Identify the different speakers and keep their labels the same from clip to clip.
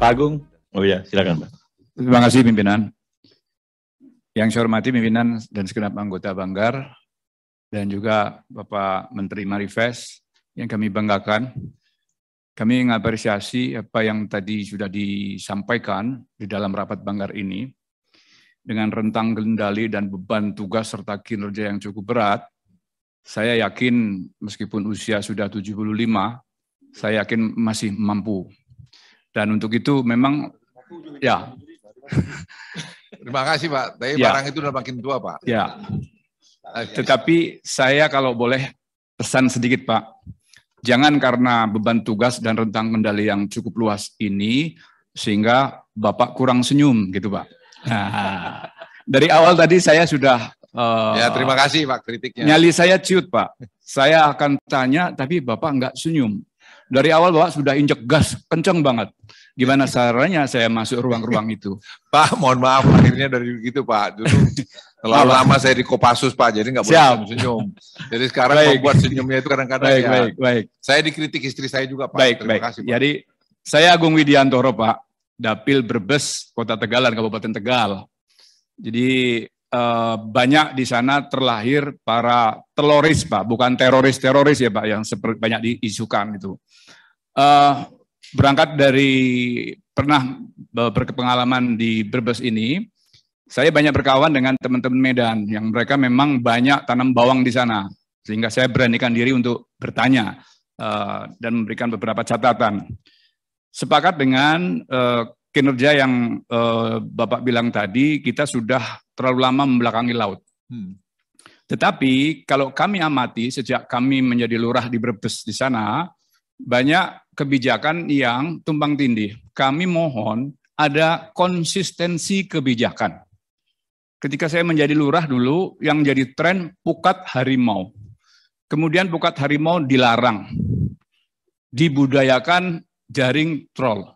Speaker 1: Pak Agung. Oh ya, silakan Pak.
Speaker 2: Terima kasih pimpinan. Yang saya hormati pimpinan dan segenap anggota Banggar dan juga Bapak Menteri Marifest yang kami banggakan. Kami mengapresiasi apa yang tadi sudah disampaikan di dalam rapat Banggar ini. Dengan rentang kendali dan beban tugas serta kinerja yang cukup berat, saya yakin meskipun usia sudah 75, saya yakin masih mampu. Dan untuk itu memang, ya.
Speaker 3: Terima kasih Pak, tapi
Speaker 2: ya.
Speaker 3: Barang itu udah makin tua Pak.
Speaker 2: Ya, tetapi saya kalau boleh pesan sedikit Pak, jangan karena beban tugas dan rentang kendali yang cukup luas ini, sehingga Bapak kurang senyum gitu Pak. Nah, dari awal tadi saya sudah
Speaker 3: ya terima kasih Pak kritiknya.
Speaker 2: Nyali saya ciut Pak. Saya akan tanya tapi Bapak enggak senyum. Dari awal Bapak sudah injek gas kenceng banget. Gimana caranya saya masuk ruang-ruang itu?
Speaker 3: Pak mohon maaf akhirnya dari begitu Pak. Dulu terlalu lama saya di Kopassus Pak, jadi nggak boleh senyum. Jadi sekarang membuat senyumnya itu kadang-kadang ya. Baik. Saya dikritik istri saya juga Pak. Terima kasih Pak.
Speaker 2: Jadi saya Agung Widiantoro Pak. Dapil Brebes, Kota Tegalan, Kabupaten Tegal. Jadi banyak di sana terlahir para teroris Pak, bukan teroris ya Pak, yang seperti banyak diisukan itu. Berangkat dari pernah berpengalaman di Brebes ini, saya banyak berkawan dengan teman-teman Medan yang mereka memang banyak tanam bawang di sana, sehingga saya beranikan diri untuk bertanya dan memberikan beberapa catatan. Sepakat dengan kinerja yang Bapak bilang tadi, kita sudah terlalu lama membelakangi laut. Tetapi kalau kami amati sejak kami menjadi lurah di Brebes di sana, banyak kebijakan yang tumpang tindih. Kami mohon ada konsistensi kebijakan. Ketika saya menjadi lurah dulu, yang jadi tren pukat harimau. Kemudian pukat harimau dilarang. Dibudayakan jaring troll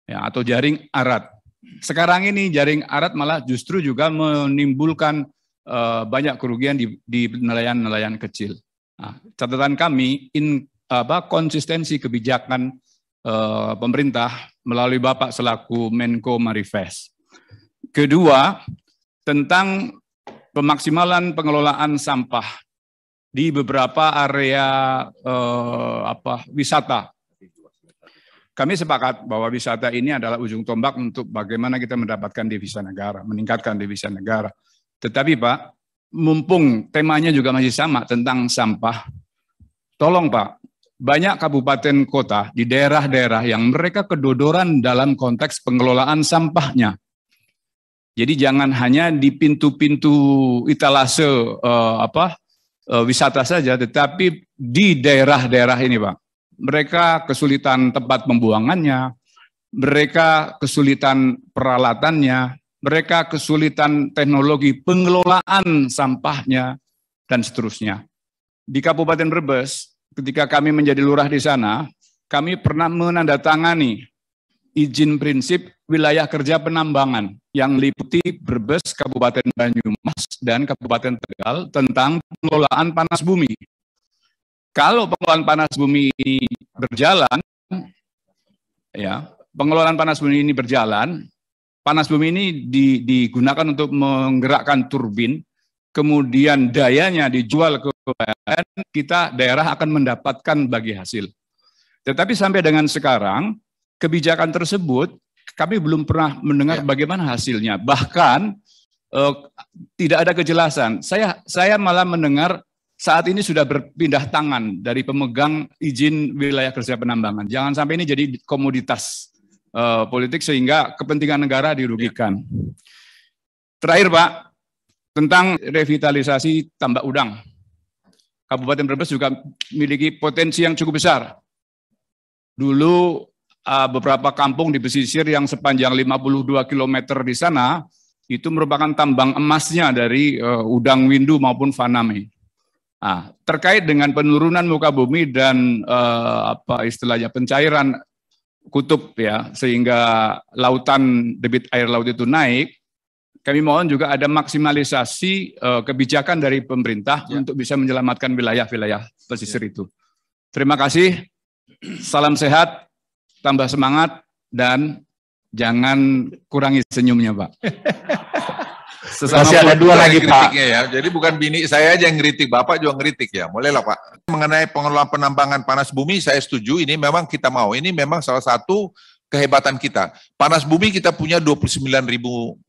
Speaker 2: ya, atau jaring arat. Sekarang ini jaring arat malah justru juga menimbulkan banyak kerugian di nelayan-nelayan kecil. Nah, catatan kami konsistensi kebijakan pemerintah melalui Bapak selaku Menko Marifest. Kedua, tentang pemaksimalan pengelolaan sampah di beberapa area wisata. Kami sepakat bahwa wisata ini adalah ujung tombak untuk bagaimana kita mendapatkan devisa negara, meningkatkan devisa negara. Tetapi Pak, mumpung temanya juga masih sama tentang sampah, tolong Pak, banyak kabupaten kota di daerah-daerah yang mereka kedodoran dalam konteks pengelolaan sampahnya. Jadi jangan hanya di pintu-pintu etalase wisata saja, tetapi di daerah-daerah ini Pak. Mereka kesulitan tempat pembuangannya, mereka kesulitan peralatannya, mereka kesulitan teknologi pengelolaan sampahnya, dan seterusnya. Di Kabupaten Brebes, ketika kami menjadi lurah di sana, kami pernah menandatangani izin prinsip wilayah kerja penambangan yang meliputi Brebes, Kabupaten Banyumas, dan Kabupaten Tegal tentang pengelolaan panas bumi. Kalau pengelolaan panas bumi ini berjalan, ya, pengelolaan panas bumi ini berjalan, panas bumi ini digunakan untuk menggerakkan turbin, kemudian dayanya dijual ke PLN, kita daerah akan mendapatkan bagi hasil. Tetapi sampai dengan sekarang, kebijakan tersebut kami belum pernah mendengar bagaimana hasilnya. Bahkan tidak ada kejelasan. Saya malah mendengar saat ini sudah berpindah tangan dari pemegang izin wilayah kerja penambangan. Jangan sampai ini jadi komoditas politik sehingga kepentingan negara dirugikan. Terakhir Pak, tentang revitalisasi tambak udang. Kabupaten Brebes juga memiliki potensi yang cukup besar. Dulu beberapa kampung di pesisir yang sepanjang 52 km di sana, itu merupakan tambang emasnya dari udang windu maupun faname. Nah, terkait dengan penurunan muka bumi dan pencairan kutub ya, sehingga lautan debit air laut itu naik, kami mohon juga ada maksimalisasi kebijakan dari pemerintah untuk bisa menyelamatkan wilayah-wilayah pesisir itu. Terima kasih, salam sehat, tambah semangat, dan Jangan kurangi senyumnya, Pak.
Speaker 1: Masih ada dua lagi, Pak.
Speaker 3: Ya. Jadi bukan bini saya aja yang ngeritik, Bapak juga ngeritik ya. Bolehlah, Pak. Mengenai pengelolaan penambangan panas bumi, saya setuju. Ini memang kita mau. Ini memang salah satu kehebatan kita. Panas bumi kita punya 29.000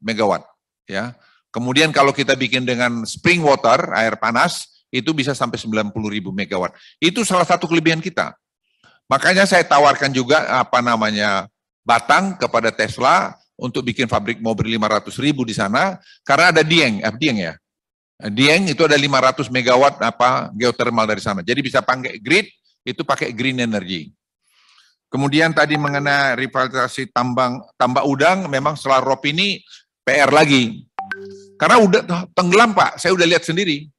Speaker 3: megawatt. Ya. Kemudian kalau kita bikin dengan spring water, air panas, itu bisa sampai 90.000 megawatt. Itu salah satu kelebihan kita. Makanya saya tawarkan juga Batang kepada Tesla untuk bikin pabrik mobil 500.000 di sana, karena ada Dieng ya. Dieng itu ada 500 megawatt geothermal dari sana. Jadi bisa pakai grid, itu pakai green energy. Kemudian tadi mengenai revitalisasi tambak udang, memang setelah ROP ini PR lagi. Karena udah tenggelam, Pak. Saya udah lihat sendiri.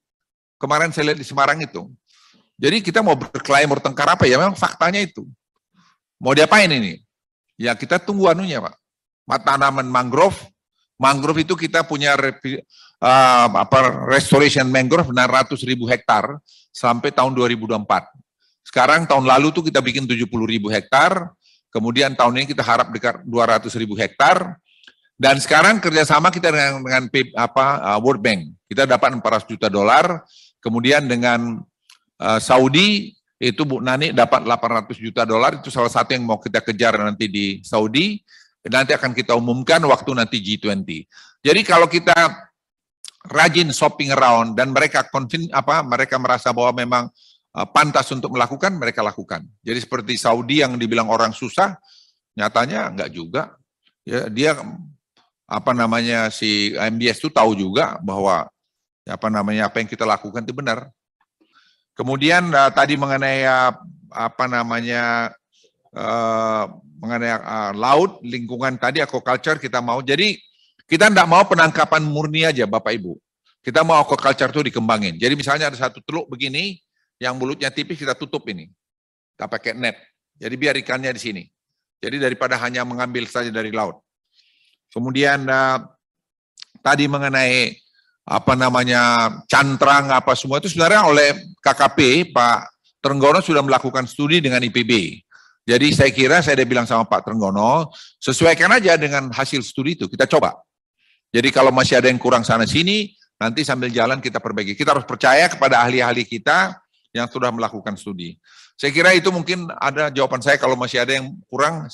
Speaker 3: Kemarin saya lihat di Semarang itu. Jadi kita mau berkelahi, mau bertengkar apa ya, memang faktanya itu. Mau diapain ini? Ya kita tunggu anunya, Pak. Tanaman mangrove. Mangrove itu kita punya restoration mangrove 600.000 hektar sampai tahun 2024. Sekarang tahun lalu tuh kita bikin 70.000 hektar. Kemudian tahun ini kita harap dekat 200.000 hektar. Dan sekarang kerjasama kita dengan World Bank. Kita dapat $400 juta. Kemudian dengan Saudi, itu Bu Nani dapat $800 juta, itu salah satu yang mau kita kejar nanti di Saudi, nanti akan kita umumkan waktu nanti G20. Jadi kalau kita rajin shopping around dan mereka mereka merasa bahwa memang pantas untuk melakukan, mereka lakukan. Jadi seperti Saudi yang dibilang orang susah, nyatanya enggak juga. Ya, dia si MBS itu tahu juga bahwa apa yang kita lakukan itu benar. Kemudian tadi mengenai mengenai laut, lingkungan tadi aquaculture kita mau. Jadi kita tidak mau penangkapan murni aja, Bapak Ibu. Kita mau aquaculture itu dikembangin. Jadi misalnya ada satu teluk begini, yang mulutnya tipis kita tutup ini. Kita pakai net. Jadi biar ikannya di sini. Jadi daripada hanya mengambil saja dari laut. Kemudian tadi mengenai cantrang semua itu sebenarnya oleh KKP Pak Trenggono sudah melakukan studi dengan IPB. Jadi saya kira saya udah bilang sama Pak Trenggono, sesuaikan aja dengan hasil studi itu, kita coba. Jadi kalau masih ada yang kurang sana sini, nanti sambil jalan kita perbaiki. Kita harus percaya kepada ahli-ahli kita yang sudah melakukan studi. Saya kira itu mungkin ada jawaban saya, kalau masih ada yang kurang.